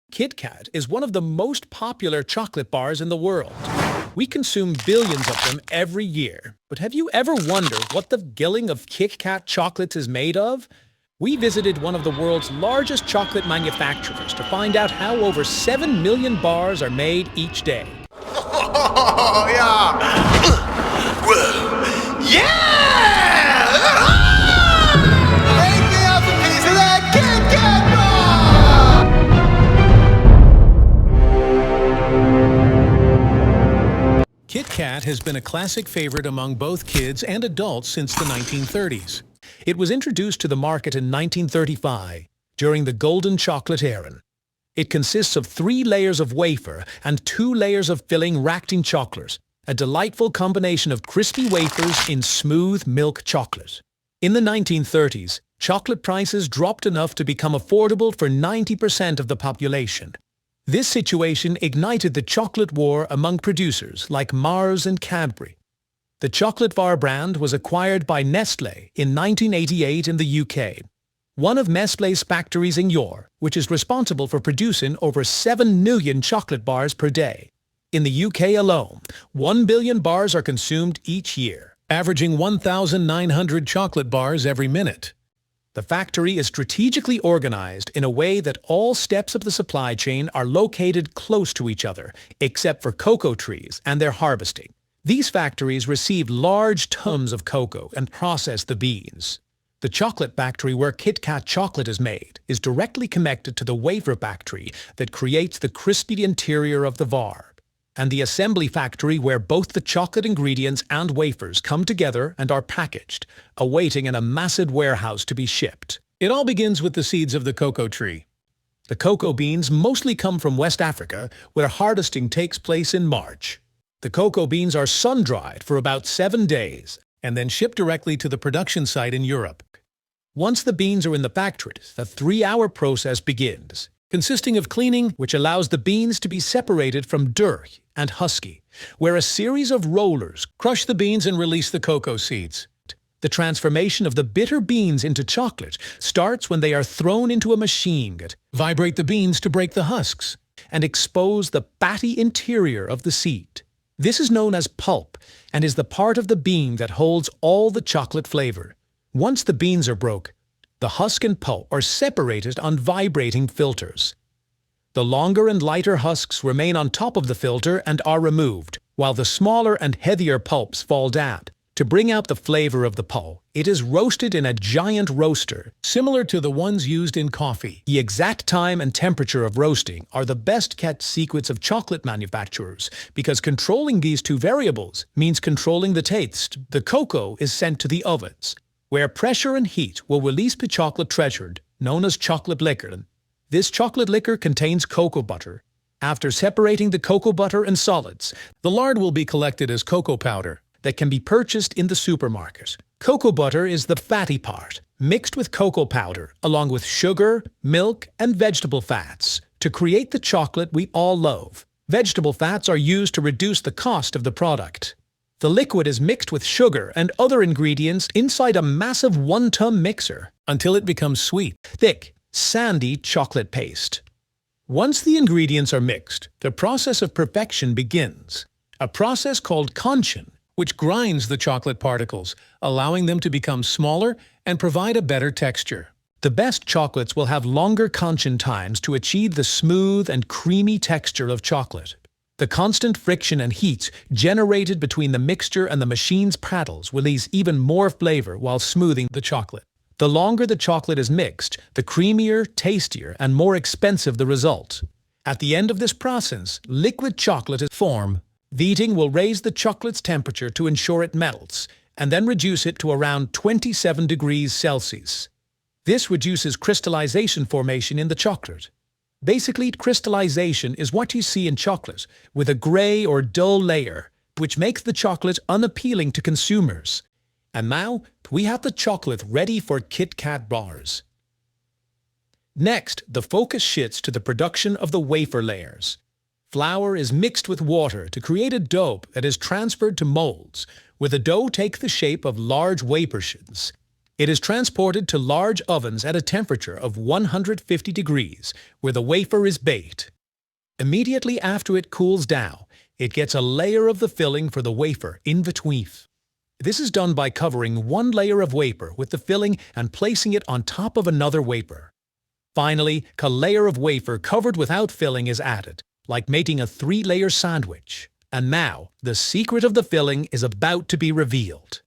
Kit Kat is one of the most popular chocolate bars in the world. We consume billions of them every year. But have you ever wondered what the filling of Kit Kat chocolates is made of? We visited one of the world's largest chocolate manufacturers to find out how over 7 million bars are made each day. Oh, yeah! Yeah! Make me up a piece of that Kit Kat bar! Kit Kat has been a classic favorite among both kids and adults since the 1930s. It was introduced to the market in 1935, during the Golden Chocolate Era. It consists of 3 layers of wafer and 2 layers of filling racked in chocolate, a delightful combination of crispy wafers in smooth milk chocolate. In the 1930s, chocolate prices dropped enough to become affordable for 90% of the population. This situation ignited the chocolate war among producers like Mars and Cadbury. The chocolate bar brand was acquired by Nestlé in 1988 in the UK. One of Nestlé's factories in York, which is responsible for producing over 7 million chocolate bars per day. In the UK alone, 1 billion bars are consumed each year, averaging 1,900 chocolate bars every minute. The factory is strategically organized in a way that all steps of the supply chain are located close to each other, except for cocoa trees and their harvesting. These factories receive large tons of cocoa and process the beans. The chocolate factory where Kit Kat chocolate is made is directly connected to the wafer factory that creates the crispy interior of the bar, and the assembly factory where both the chocolate ingredients and wafers come together and are packaged, awaiting in a massive warehouse to be shipped. It all begins with the seeds of the cocoa tree. The cocoa beans mostly come from West Africa, where harvesting takes place in March. The cocoa beans are sun-dried for about 7 days and then shipped directly to the production site in Europe. Once the beans are in the factories, the 3-hour process begins, consisting of cleaning, which allows the beans to be separated from dirt and husky, where a series of rollers crush the beans and release the cocoa seeds. The transformation of the bitter beans into chocolate starts when they are thrown into a machine that vibrate the beans to break the husks and expose the fatty interior of the seed. This is known as pulp and is the part of the bean that holds all the chocolate flavor. Once the beans are broke, the husk and pulp are separated on vibrating filters. The longer and lighter husks remain on top of the filter and are removed, while the smaller and heavier pulps fall down. To bring out the flavor of the pulp, it is roasted in a giant roaster, similar to the ones used in coffee. The exact time and temperature of roasting are the best-kept secrets of chocolate manufacturers, because controlling these 2 variables means controlling the taste. The cocoa is sent to the ovens, where pressure and heat will release the chocolate treasured, known as chocolate liquor. This chocolate liquor contains cocoa butter. After separating the cocoa butter and solids, the lard will be collected as cocoa powder that can be purchased in the supermarket. Cocoa butter is the fatty part, mixed with cocoa powder, along with sugar, milk, and vegetable fats, to create the chocolate we all love. Vegetable fats are used to reduce the cost of the product. The liquid is mixed with sugar and other ingredients inside a massive 1-ton mixer until it becomes sweet, thick, sandy chocolate paste. Once the ingredients are mixed, the process of perfection begins, a process called conching, which grinds the chocolate particles, allowing them to become smaller and provide a better texture. The best chocolates will have longer conching times to achieve the smooth and creamy texture of chocolate. The constant friction and heat generated between the mixture and the machine's paddles release even more flavor while smoothing the chocolate. The longer the chocolate is mixed, the creamier, tastier, and more expensive the result. At the end of this process, liquid chocolate is formed. The heating will raise the chocolate's temperature to ensure it melts, and then reduce it to around 27 degrees Celsius. This reduces crystallization formation in the chocolate. Basically, crystallization is what you see in chocolate, with a gray or dull layer, which makes the chocolate unappealing to consumers. And now, we have the chocolate ready for Kit Kat bars. Next, the focus shifts to the production of the wafer layers. Flour is mixed with water to create a dough that is transferred to molds, where the dough takes the shape of large wafer sheets. It is transported to large ovens at a temperature of 150 degrees, where the wafer is baked. Immediately after it cools down, it gets a layer of the filling for the wafer in between. This is done by covering one layer of wafer with the filling and placing it on top of another wafer. Finally, a layer of wafer covered without filling is added, like making a 3-layer sandwich. And now, the secret of the filling is about to be revealed.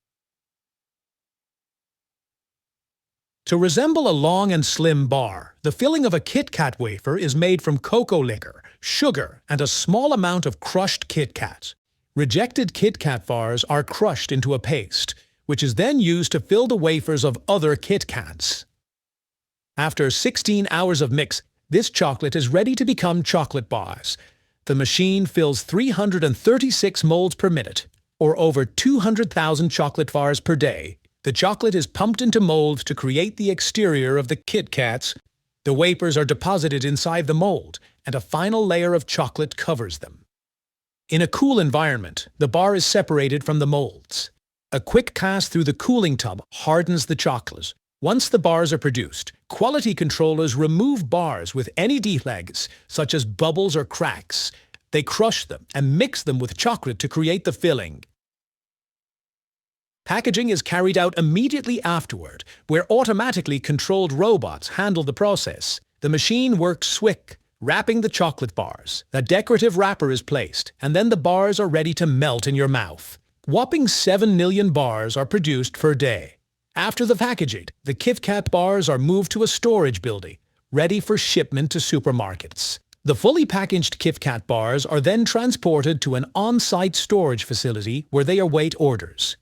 To resemble a long and slim bar, the filling of a Kit Kat wafer is made from cocoa liquor, sugar, and a small amount of crushed Kit Kat. Rejected Kit Kat bars are crushed into a paste, which is then used to fill the wafers of other Kit Kats. After 16 hours of mix, this chocolate is ready to become chocolate bars. The machine fills 336 molds per minute, or over 200,000 chocolate bars per day. The chocolate is pumped into molds to create the exterior of the Kit Kats. The wafers are deposited inside the mold, and a final layer of chocolate covers them. In a cool environment, the bar is separated from the molds. A quick pass through the cooling tub hardens the chocolate. Once the bars are produced, quality controllers remove bars with any defects, such as bubbles or cracks. They crush them and mix them with chocolate to create the filling. Packaging is carried out immediately afterward, where automatically controlled robots handle the process. The machine works quick, wrapping the chocolate bars. A decorative wrapper is placed, and then the bars are ready to melt in your mouth. Whopping 7 million bars are produced per day. After the packaging, the Kit Kat bars are moved to a storage building, ready for shipment to supermarkets. The fully packaged Kit Kat bars are then transported to an on-site storage facility where they await orders.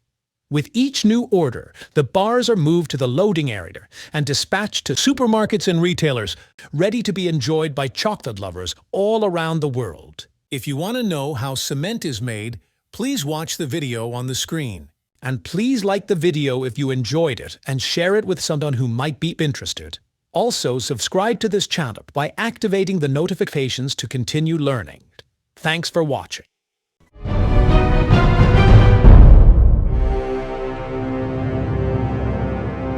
With each new order, the bars are moved to the loading area and dispatched to supermarkets and retailers, ready to be enjoyed by chocolate lovers all around the world. If you want to know how cement is made, please watch the video on the screen. And please like the video if you enjoyed it and share it with someone who might be interested. Also, subscribe to this channel by activating the notifications to continue learning. Thanks for watching.